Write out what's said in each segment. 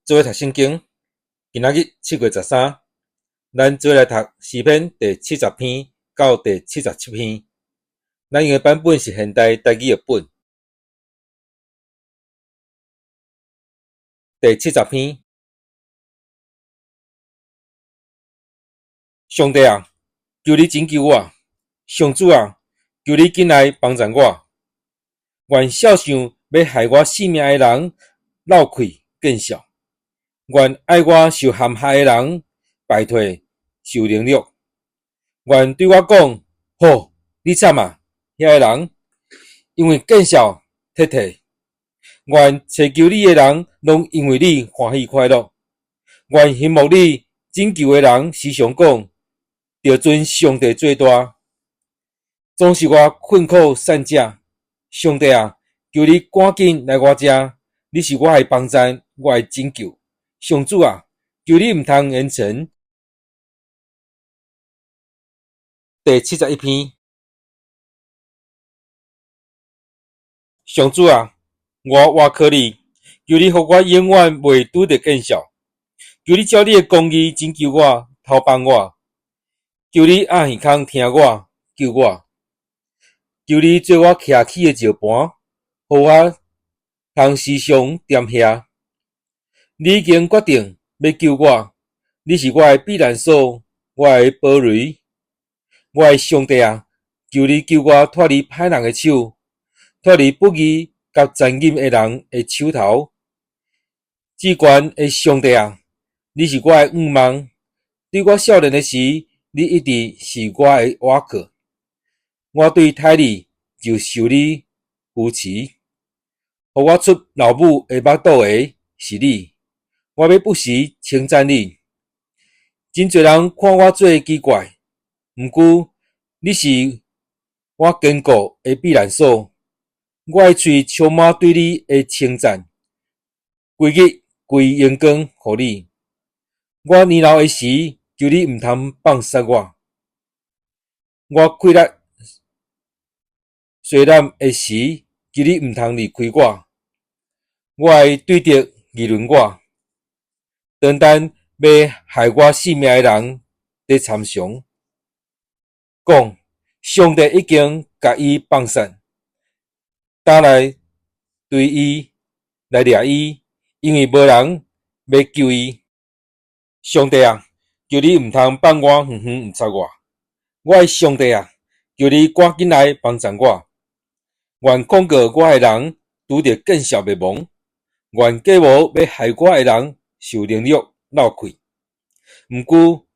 做伙读圣经，今仔日7月13，咱做伙来读诗篇第70篇到第77篇。咱用的版本是现代台语的本。第70篇，上帝啊，求你拯救我；上主啊，求你紧来帮助我。愿少想要害我性命的人闹气见笑。愿爱我受陷害的人败退受凌辱。愿对我讲：好，你惨啊，遐个人，因为见笑踢踢。愿祈求你的人拢因为你欢喜快乐。愿羡慕你拯救的人时常讲：着尊上帝最大。总是我困苦散者，上帝啊，求你赶紧来我遮，你是我的帮赞，我的拯救。上主啊，求你毋通言沉。第71篇，上主啊，我倚靠你，求你互我永远袂拄着见笑。求你照你的公义拯救我，偷帮我。求你按耳孔听我，救我。求你做我徛起的石盘，互我通时常踮遐。你已经决定要救我，你是我的避难所，我的堡垒。我的上帝啊，求你救我脱离歹人的手，脱离不义甲残忍的人的手头。至高的上帝啊，你是我的仰望。对我少年的时，你一直是我的倚靠。我对歹你就受你扶持，互我出老母的腹肚的是你。我要不时称赞你。真侪人看我做奇怪，毋过你是我坚固的避难所。我的喙充满对你的称赞，规日规阳光互你。我年老的时，求你毋通放杀我。我溃力衰烂的时，求你毋通离开我。我的对敌议论我，单单要害我性命的人在参详，讲上帝已经甲伊放杀，打来对伊来掠伊，因为无人要救伊。上帝啊，求你毋通放我远远毋插我。我的上帝啊，求你赶紧来帮助我。愿控告我的人拄着见笑灭亡。愿假无要害我的人受凌辱闹气。毋过，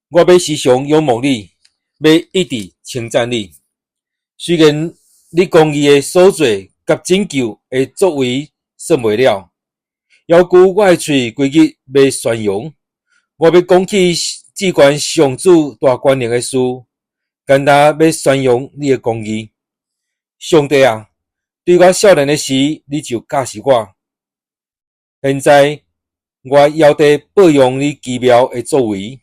我要时常仰望你，要一直称赞你。虽然你公义的所做甲拯救的作为算袂了，要求我的喙规日要宣扬。我要讲起至关上主大权能的事，简单要宣扬你的公义。上帝啊，对我少年的时，你就教示我。现在我要得保养你奇妙的作为。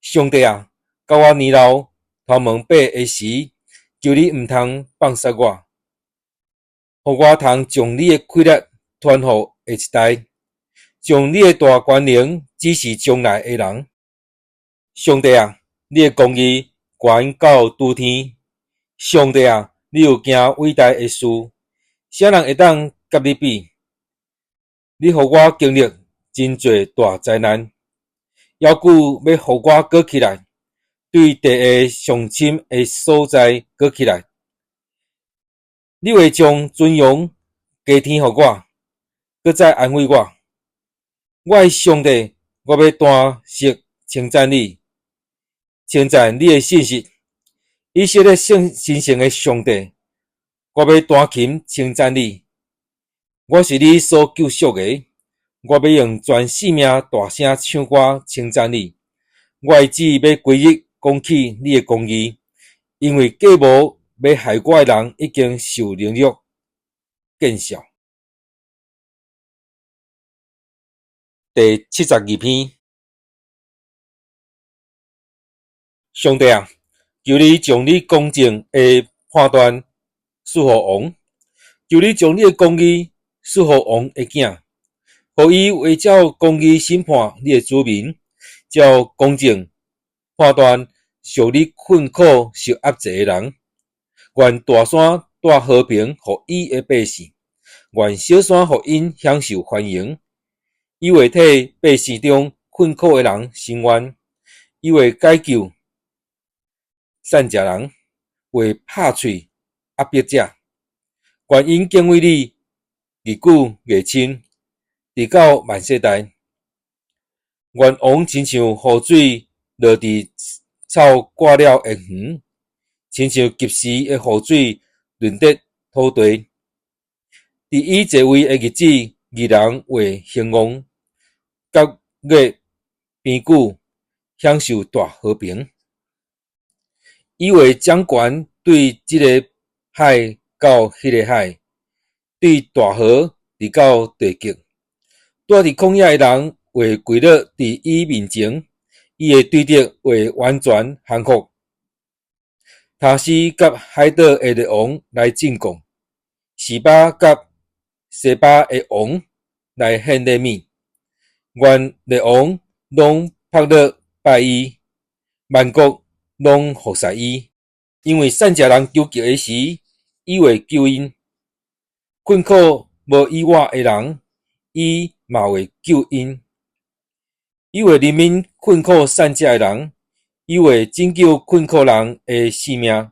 上帝啊，到我年老头毛白的时，求你毋通放杀我，互我通将你的气力传予下一代，将你的大权能指示将来的人。上帝啊，你的公义悬到诸天。上帝啊，你有件伟大的事，啥人会当甲你比？你互我经历真侪大灾难，要求要互我过起来，对地下上深的所在过起来。你会将尊荣加添互我，搁再安慰我。我的上帝，我要单息称赞你，称赞你的信实。以色列神圣的上帝，我要单琴称赞你。我是你所救赎的。我要用全性命大声唱歌称赞你。我的旨要规日讲起你的公义，因为假无要害我的人已经受凌辱见笑。第72篇，上帝啊，求你将你公正的判断赐予王，求你将你的公义赐予王的囝。互伊为照公义审判你的子民，照公正判断受你困苦受压制的人。愿大山带和平互伊的百姓，愿小山互因享受欢迎。伊会替百姓中困苦的人伸冤，伊会解救善食人，会拍喙压迫者。愿因敬畏你，日久月深，直到万世代。愿王亲像雨水落伫草挂了的园，亲像及时的雨水润泽土地。伫伊座位的日子，义人会兴旺，各月边久，享受大和平。伊会掌权对这个海到迄个海，对大河直到地极。住伫旷野的人会跪落伫伊面前，伊的对敌会完全降服。他斯甲海岛的列王来进贡，示巴甲西巴的王来献礼物。愿列王拢拍落拜伊，万国拢服侍伊，因为善食人求救的时，伊会救因；困苦无依我的人，伊嘛会救因。伊会怜悯困苦善食的人，伊会拯救困苦人的性命，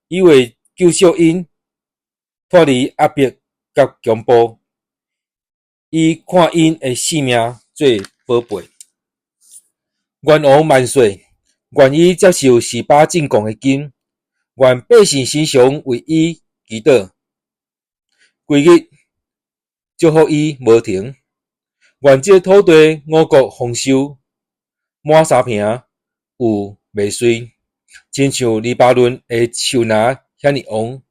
伊会救赎因，脱离压迫甲强暴。伊看因的性命做宝贝。愿王万岁！愿伊接受示巴进贡的金，愿百姓时常为伊祈祷，规日祝福伊无停。愿这土地五谷丰收，满三平有未衰，亲像黎巴嫩的树林遐尼旺。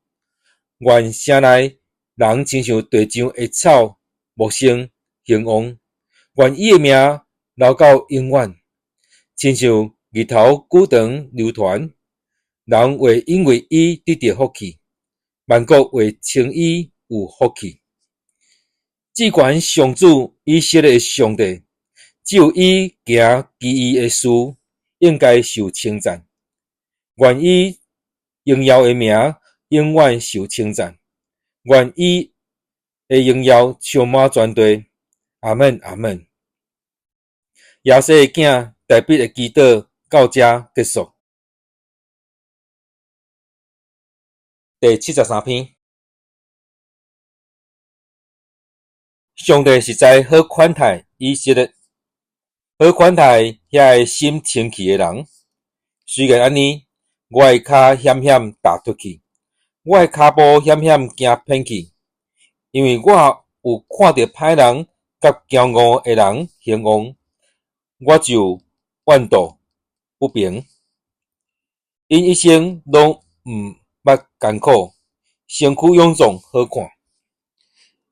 愿城内人亲像地上的草木生兴旺。愿伊的名留到永远，亲像日头久长流传。人会因为伊得到福气，万国会称伊有福气。至权上主以色列的上帝，只有伊行奇异的事，应该受称赞。愿伊荣耀的名永远受称赞。愿伊的荣耀充满全地。阿们阿们。亚西的囝大卫的祈祷到这结束。第73篇。上帝实在好款待以色列，好款待遐个心清气的人。虽然安尼，我的脚险险踏出去，我的骹步险险行偏去，因为我有看到歹人甲骄傲的人兴旺，我就怨妒不平。因一生拢毋捌艰苦，身躯臃肿好看。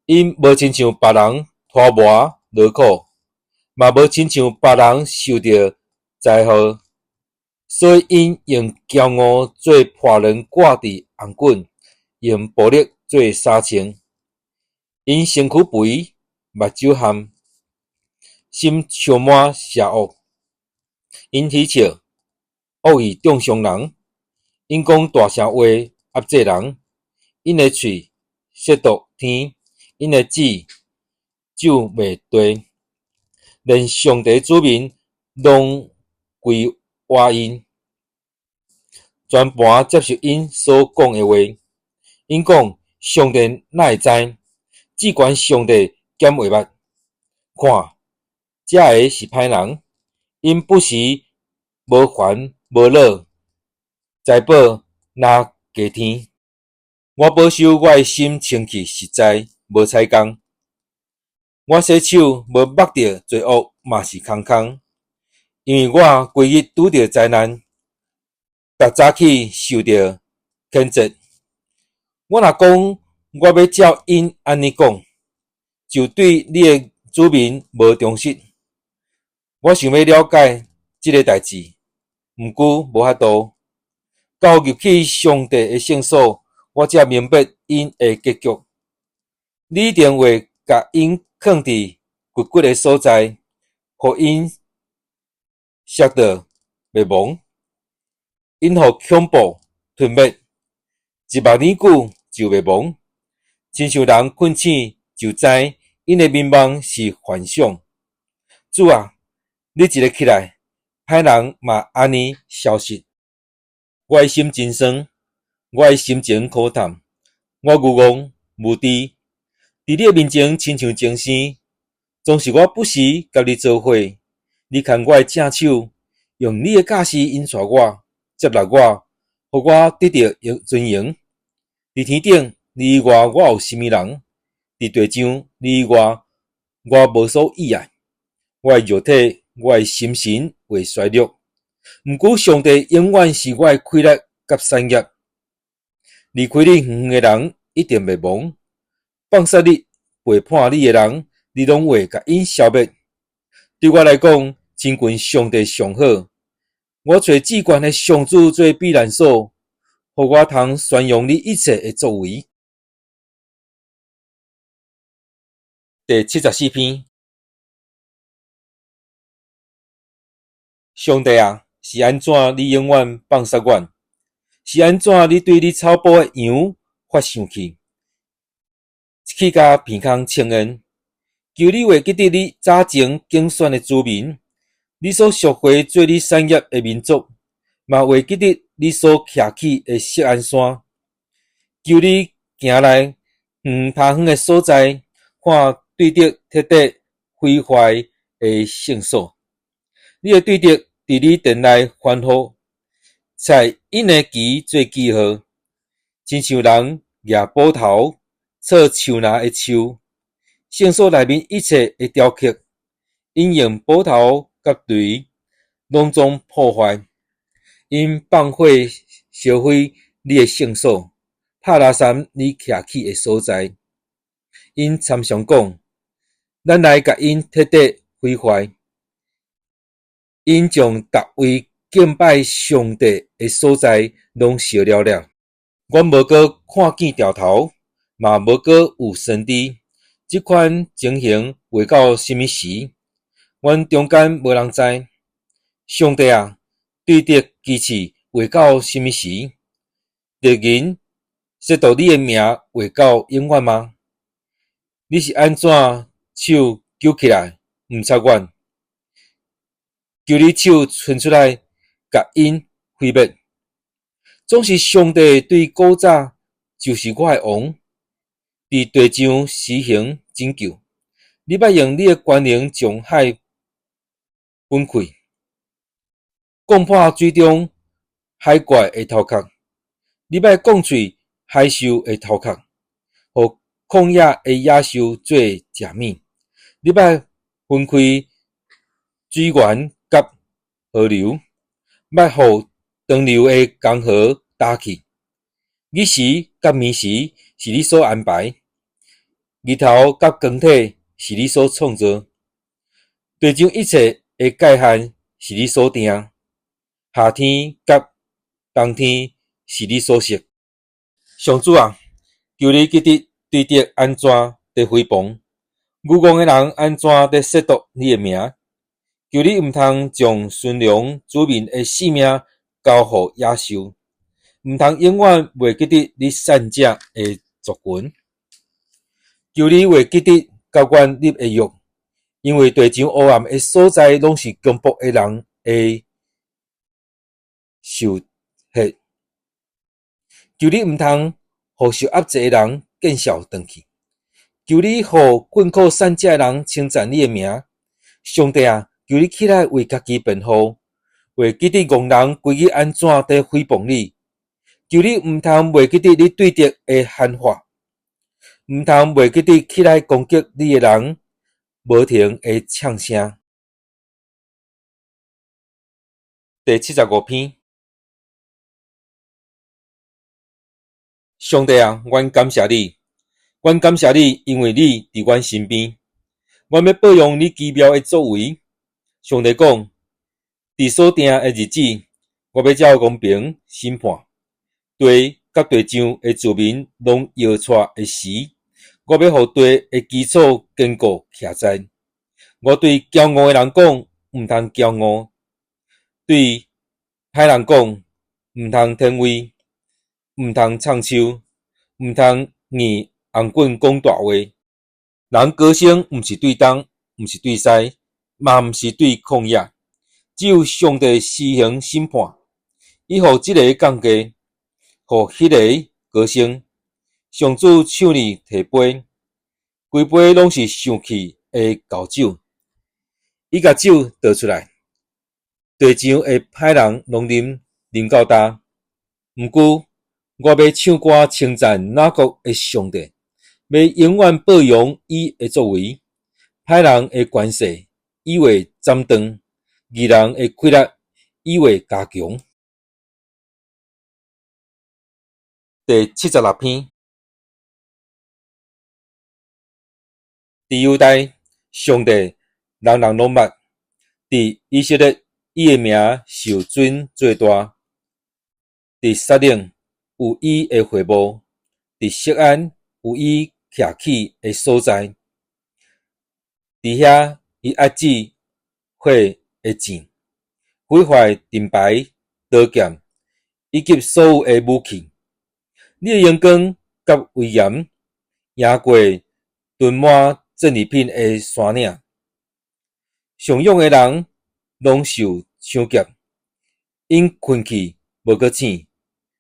因无亲像别人拖磨劳苦，嘛无亲像别人受到灾祸，所以因用骄傲做破人挂伫红棍，用暴力做衫穿。因身躯肥，目睭咸，心充满邪恶。因喜笑，恶意中伤人。因讲大声话压制人。因的喙亵渎天。因的指咒骂地，连上帝子民拢归歪因，全盘接受因所讲的话。因讲上帝哪会知？只管上帝减话捌。看，这个是歹人，因不时无烦无恼，财宝拿加添。我保守我的心清气实在，无彩工。我洗手无抹着罪恶，嘛是空空。因为我规日拄着灾难，逐早起受着谴责。我若讲我要照因安尼讲，就对你的子民无忠实。我想要了解这个代志，毋过无法度。到入去上帝的圣所，我才明白因的结局。你一定会甲因放伫骨骨的所在，互因摔倒袂亡，因互恐怖吞灭，10000年久就袂亡。亲像人困醒就知因的面貌是幻想。主啊，你一个起来，歹人嘛安尼消失。我的心真酸，我的心情可叹，我愚戆无知，伫你的面前亲像精生，总是我不时甲你做伙。你牵我的正手，用你的教示引带我，接纳我，互我得到尊荣。伫天顶，你以外我有甚物人？伫地上，你以外我无所依赖。我的肉体，我的心神会衰弱，毋过上帝永远是我的快乐甲产业。离开你远远的人一定袂亡，放杀你、背叛你的人，你拢会甲因消灭。对我来讲，亲近上帝上好。我找至高的上主做避难所，互我通宣扬你一切的作为。第74篇。上帝啊，是安怎你永远放杀我？是安怎你对你草埔的羊发生气？去甲鼻孔称恩，求你话记得你早前竞选的子民，你所赎回做你产业的民族，嘛话记得你所徛起的锡安山。求你行来他远的所在，看对着彻底毁坏的圣所。你会对着伫你殿内欢呼，采因的旗做记号，亲像人举斧头插树篮的树。圣所内面一切的雕刻，因用斧头甲锤拢总破坏，因放火烧毁你的圣所，拍拉山你徛起的所在。因参详讲，咱来甲因彻底毁坏。因将逐位敬拜上帝的所在拢烧了了。阮无过看见掉头，嘛无过有神知。即款情形会到什么时？阮中间无人知。上帝啊，对着机器会到什么时？敌人亵渎你的名会到永远吗？你是安怎手举起来，毋插阮？求你手伸出来，甲因毁灭。总是上帝对古早就是我的王，伫地上施行拯救。你捌用你的权能将海分开，讲破水中海怪的头壳。你捌讲喙海兽的头壳，互旷野的野兽做食物。你捌分开水源甲河流，捌互长流的江河打去。日时甲暝时是你所安排，日头甲光体是你所创造，地上一切的界限是你所定，夏天甲冬天是你所设。上主啊，求你记得对着安怎在诽谤，愚戆的人安怎在亵渎你的名。求你毋通将顺良子民的性命交予野兽，毋通永远袂记得你善者的族群。求你会记得甲阮立的约，因为地上黑暗的所在拢是强迫的人的受害。求你毋通互受压制的人见笑转去。求你互困苦善者的人称赞你的名。上帝啊，求你起来为家己辩护，会记得戆人规日安怎在诽谤你。求你毋通袂记得你对敌的喊话，毋通袂记得起来攻击你的人无停的唱声。第75篇。上帝啊，阮感谢你，阮感谢你，因为你伫阮身边。阮要保养你奇妙的作为。上帝讲，伫所定的日子，我要照公平审判地甲地上的子民拢摇出的时，我要互地的基础坚固徛在。我对骄傲的人讲，毋通骄傲；对歹人讲，毋通天威，毋通唱秋，毋通硬红棍讲大话。人高升毋是对东，毋是对西，嘛毋是对曠野，只有上帝施行审判。伊互即个降低，互迄个高升。上主手里摕杯，规杯拢是生气的厚酒。伊甲酒倒出来，地上的歹人拢啉到焦。毋过，我要唱歌称赞哪国的上帝，要永远保养伊的作为。歹人的权势伊会斩断，义人的气力伊会加强。第76篇。伫犹大，上帝人人拢捌；伫以色列，伊的名受尊做大。伫撒冷有伊的会幕，伫锡安有伊徛起的所在。伫遐，伊压制火的箭，毁坏盾牌、刀剑，以及所有的武器。你的阳光甲威严，赢过囤满战利品的山岭。上勇的人拢受抢劫，因困去无搁醒，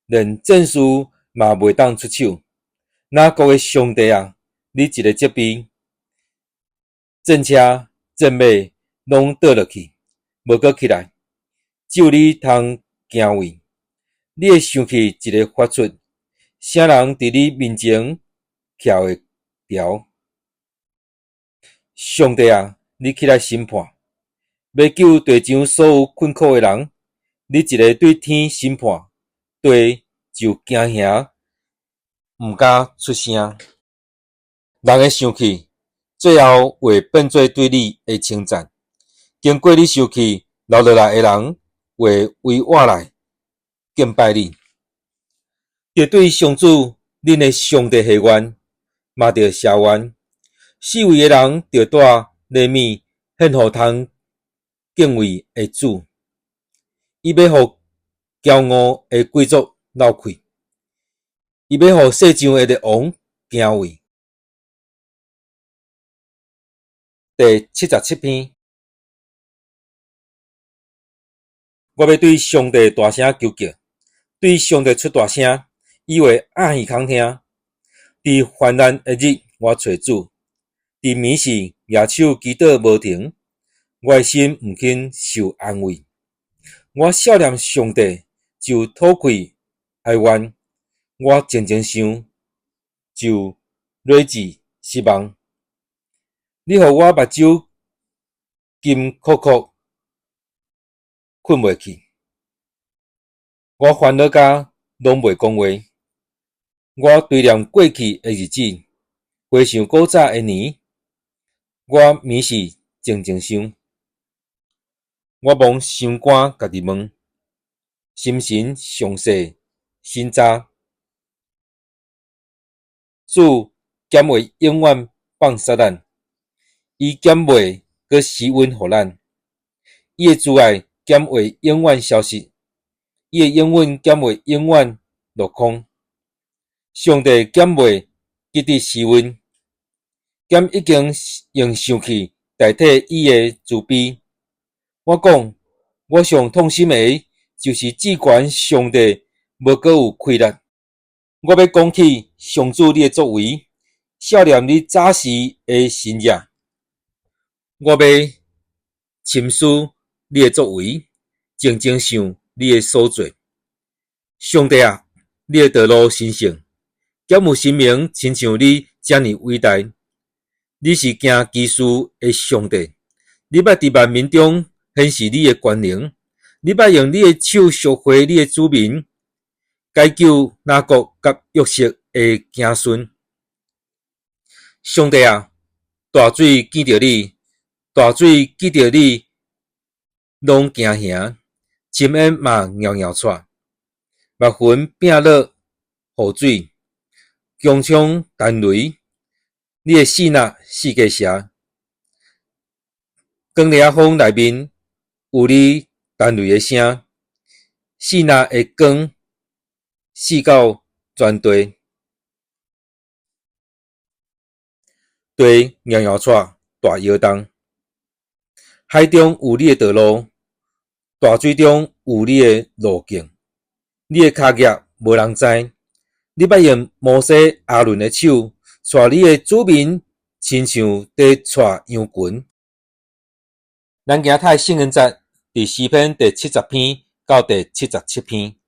连战士嘛袂当出手。哪国的上帝啊，你一个责备，战车、战马拢倒落去，无搁起来，只有你通行位。你的生气一个发出，啥人伫你面前徛会牢？上帝啊，你起来审判，要救地上所有困苦的人。你一个对天审判，地就惊吓，毋敢出声。人的生气，最后会变做对你的称赞。经过你生气流落来的人，会围活来敬拜你。着对上主恁的上帝下愿，嘛着谢愿。四围的人着带礼物献互通敬畏的主。伊要互骄傲的贵族流气，伊要互世上的王敬畏。第77篇。我要对上帝大声求叫，对上帝出大声，伊会暗耳空听。伫患难的日，我找主；伫暝时，举手祈祷无停。我的心毋肯受安慰。我少念上帝，就吐气哀怨。我静静想，就落志失望。你互我目睭金哭哭，困袂去。我烦恼甲拢袂讲话。我对念过去的日子，回想古早的年。我暝时静静想，我望心肝家己问，心神详细审查。主减会永远放杀咱，伊减袂搁施恩互咱。伊的慈爱减会永远消失，伊的应允减会永远落空。上帝减袂记得施恩，减已经用生气代替伊的慈悲。我讲，我上痛心的，就是至悬上帝无搁有气力。我要讲起上主你的作为，少念你早时的神业。我要深思你的作为，静静想你的所做。上帝啊，你的道路神圣，减有神明亲像你遮尔伟大。你是行奇事的上帝，你捌伫万民中显示你的权能，你捌用你的手赎回你的子民，解救哪国甲约瑟的子孙。上帝啊，大水见着你，大水见着你，拢惊吓，深渊嘛袅袅窜，目云变落雨水，强冲弹雷，你的四纳四界蛇，光烈风内面有你单雷的声，四那的光四到全地，地摇摇带，大摇动。海中有你的道路，大水中有你的路径。你的脚业无人知，你捌用摩西亚伦的手，带你的子民，亲像在带羊群。咱今仔日圣恩节伫诗篇第70篇到第77篇。